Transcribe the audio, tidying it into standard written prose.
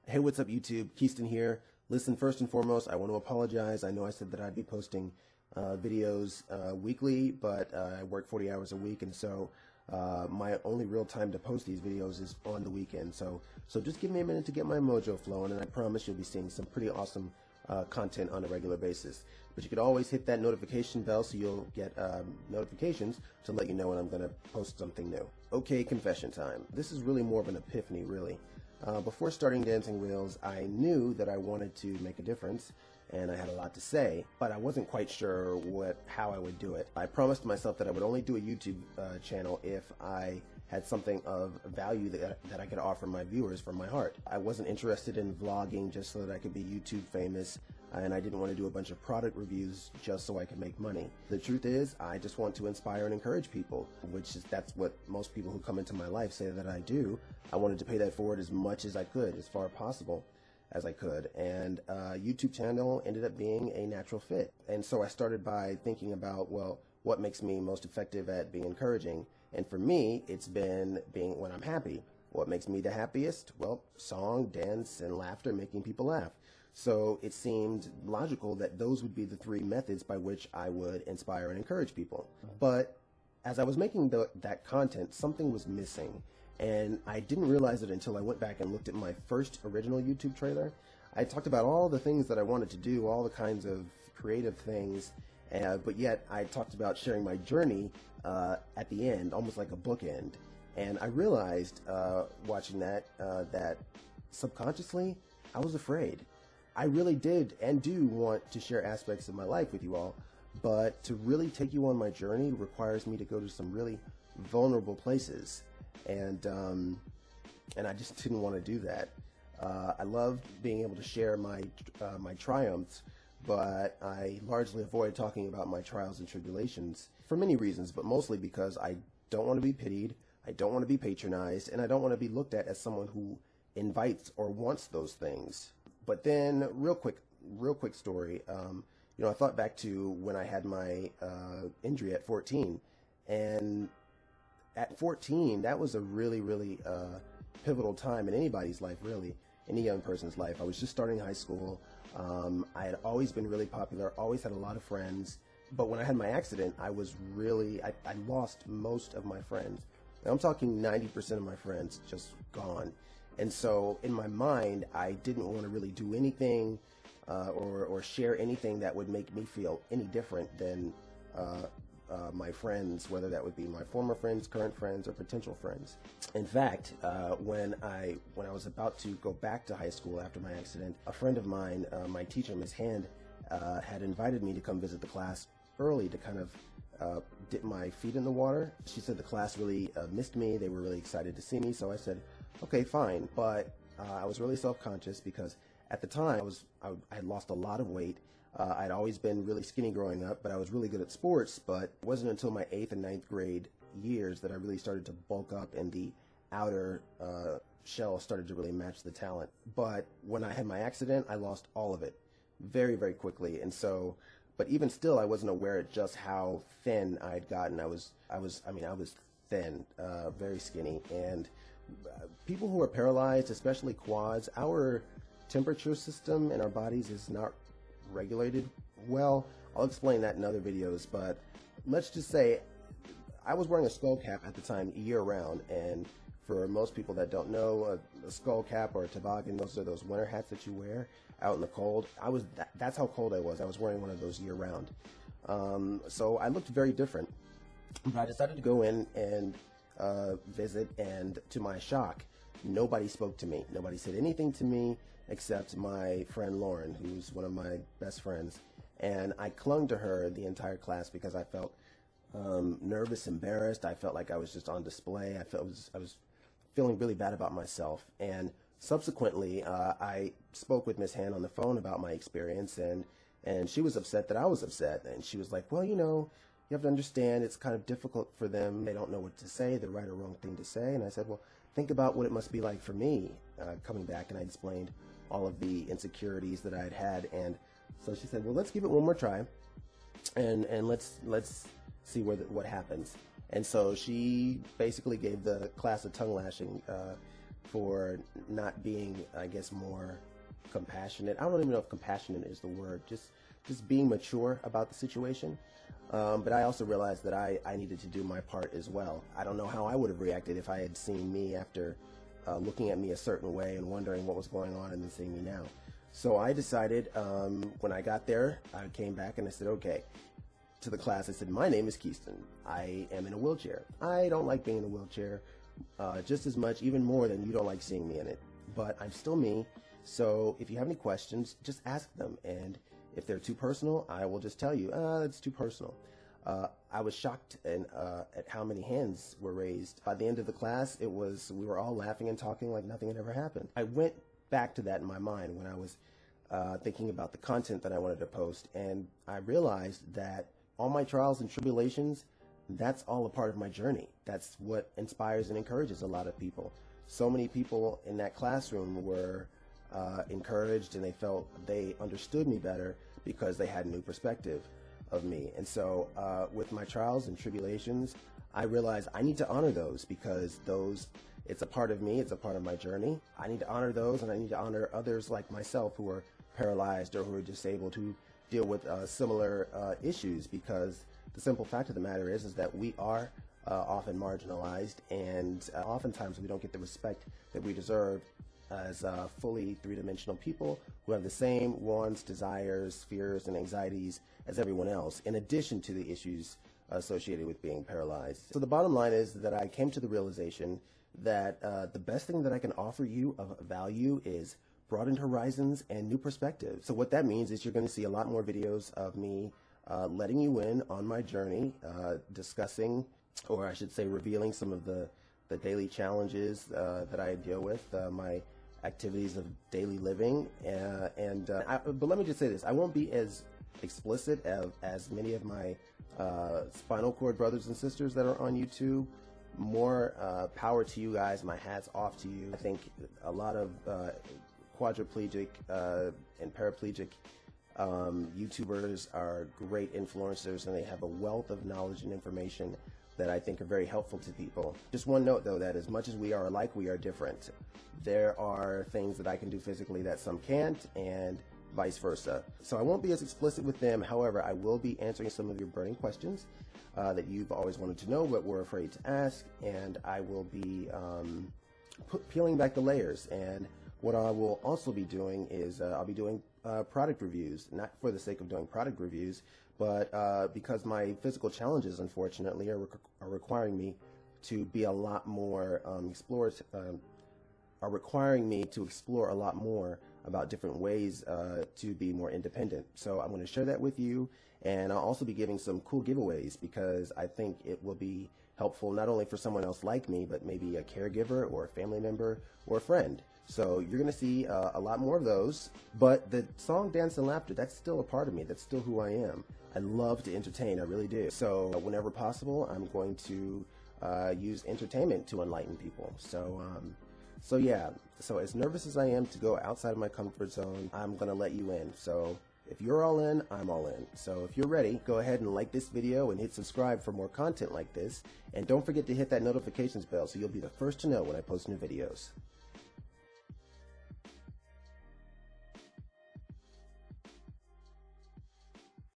Hey, what's up, YouTube? Keyston here. Listen, first and foremost, I want to apologize. I know I said that I'd be posting videos weekly, but I work 40 hours a week, and so my only real time to post these videos is on the weekend. So just give me a minute to get my mojo flowing, and I promise you'll be seeing some pretty awesome content on a regular basis. But you could always hit that notification bell so you'll get notifications to let you know when I'm going to post something new. Okay, confession time. This is really more of an epiphany, really. Before starting Dancing Reels, I knew that I wanted to make a difference, and I had a lot to say, but I wasn't quite sure how I would do it. I promised myself that I would only do a YouTube channel if I had something of value that I could offer my viewers from my heart. I wasn't interested in vlogging just so that I could be YouTube famous, and I didn't want to do a bunch of product reviews just so I could make money. The truth is, I just want to inspire and encourage people, that's what most people who come into my life say that I do. I wanted to pay that forward as much as I could, as far possible as I could, and YouTube channel ended up being a natural fit. And so I started by thinking about, well, what makes me most effective at being encouraging? And for me, it's been being when I'm happy. What makes me the happiest? Well, song, dance, and laughter, making people laugh. So it seemed logical that those would be the three methods by which I would inspire and encourage people. But as I was making that content, something was missing. And I didn't realize it until I went back and looked at my first original YouTube trailer. I talked about all the things that I wanted to do, all the kinds of creative things, but yet I talked about sharing my journey at the end, almost like a bookend. And I realized watching that subconsciously I was afraid. I really did and do want to share aspects of my life with you all, but to really take you on my journey requires me to go to some really vulnerable places, and I just didn't want to do that. I love being able to share my triumphs, but I largely avoid talking about my trials and tribulations for many reasons, but mostly because I don't want to be pitied, I don't want to be patronized, and I don't want to be looked at as someone who invites or wants those things. But then, real quick story. I thought back to when I had my injury at 14, and at 14, that was a really, really pivotal time in anybody's life, really, any young person's life. I was just starting high school. I had always been really popular, always had a lot of friends. But when I had my accident, I lost most of my friends. And I'm talking 90% of my friends just gone. And so in my mind, I didn't want to really do anything or share anything that would make me feel any different than my friends, whether that would be my former friends, current friends, or potential friends. In fact, when I was about to go back to high school after my accident, a friend of mine, my teacher, Ms. Hand, had invited me to come visit the class early to kind of dip my feet in the water. She said the class really missed me. They were really excited to see me, so I said, okay, fine. But I was really self-conscious because at the time I had lost a lot of weight. I'd always been really skinny growing up, but I was really good at sports. But it wasn't until my 8th and 9th grade years that I really started to bulk up and the outer shell started to really match the talent. But when I had my accident, I lost all of it very, very quickly. And so, but even still, I wasn't aware of just how thin I had gotten. I was thin, very skinny. And people who are paralyzed, especially quads, our temperature system in our bodies is not regulated well. I'll explain that in other videos, but let's just say I was wearing a skull cap at the time year-round, and for most people that don't know, a skull cap or a toboggan, those are those winter hats that you wear out in the cold. That's how cold I was. I was wearing one of those year-round. So I looked very different, but I decided to go in and visit, and to my shock, nobody spoke to me. Nobody said anything to me except my friend Lauren, who's one of my best friends. And I clung to her the entire class because I felt nervous, embarrassed. I felt like I was just on display. I was feeling really bad about myself. And subsequently, I spoke with Miss Han on the phone about my experience, and she was upset that I was upset. And she was like, well, you have to understand it's kind of difficult for them. They don't know what to say, the right or wrong thing to say. And I said, well, think about what it must be like for me coming back. And I explained all of the insecurities that I had had. And so she said, well, let's give it one more try, and let's see what happens. And so she basically gave the class a tongue lashing for not being, I guess, more compassionate. I don't even know if compassionate is the word, just being mature about the situation. But I also realized that I needed to do my part as well. I don't know how I would have reacted if I had seen me after looking at me a certain way and wondering what was going on and then seeing me now. So I decided when I got there, I came back and I said, okay, to the class, I said, my name is Keyston. I am in a wheelchair. I don't like being in a wheelchair just as much, even more than you don't like seeing me in it. But I'm still me. So if you have any questions, just ask them. And if they're too personal, I will just tell you, it's too personal. I was shocked at how many hands were raised. By the end of the class, we were all laughing and talking like nothing had ever happened. I went back to that in my mind when I was thinking about the content that I wanted to post, and I realized that all my trials and tribulations, that's all a part of my journey. That's what inspires and encourages a lot of people. So many people in that classroom were encouraged, and they felt they understood me better because they had a new perspective of me. And so with my trials and tribulations, I realized I need to honor those because it's a part of me, it's a part of my journey. I need to honor those, and I need to honor others like myself who are paralyzed or who are disabled, who deal with similar issues, because the simple fact of the matter is that we are often marginalized, and oftentimes we don't get the respect that we deserve as fully three-dimensional people who have the same wants, desires, fears, and anxieties as everyone else, in addition to the issues associated with being paralyzed. So the bottom line is that I came to the realization that the best thing that I can offer you of value is broadened horizons and new perspectives. So what that means is you're going to see a lot more videos of me letting you in on my journey, discussing, or I should say revealing some of the daily challenges that I deal with, my activities of daily living, but let me just say this, I won't be as explicit as many of my spinal cord brothers and sisters that are on YouTube. More power to you guys, my hat's off to you. I think a lot of quadriplegic and paraplegic YouTubers are great influencers, and they have a wealth of knowledge and information that I think are very helpful to people. Just one note though, that as much as we are alike, we are different. There are things that I can do physically that some can't, and vice versa. So I won't be as explicit with them. However, I will be answering some of your burning questions that you've always wanted to know but were afraid to ask, and I will be peeling back the layers. And what I will also be doing is I'll be doing product reviews, not for the sake of doing product reviews, but because my physical challenges, unfortunately, are requiring me to be a lot more are requiring me to explore a lot more about different ways to be more independent. So I'm going to share that with you, and I'll also be giving some cool giveaways because I think it will be helpful not only for someone else like me, but maybe a caregiver or a family member or a friend. So you're going to see a lot more of those, but the song, dance, and laughter, that's still a part of me. That's still who I am. I love to entertain, I really do. So whenever possible, I'm going to use entertainment to enlighten people. So yeah, so as nervous as I am to go outside of my comfort zone, I'm going to let you in. So if you're all in, I'm all in. So if you're ready, go ahead and like this video and hit subscribe for more content like this. And don't forget to hit that notifications bell so you'll be the first to know when I post new videos.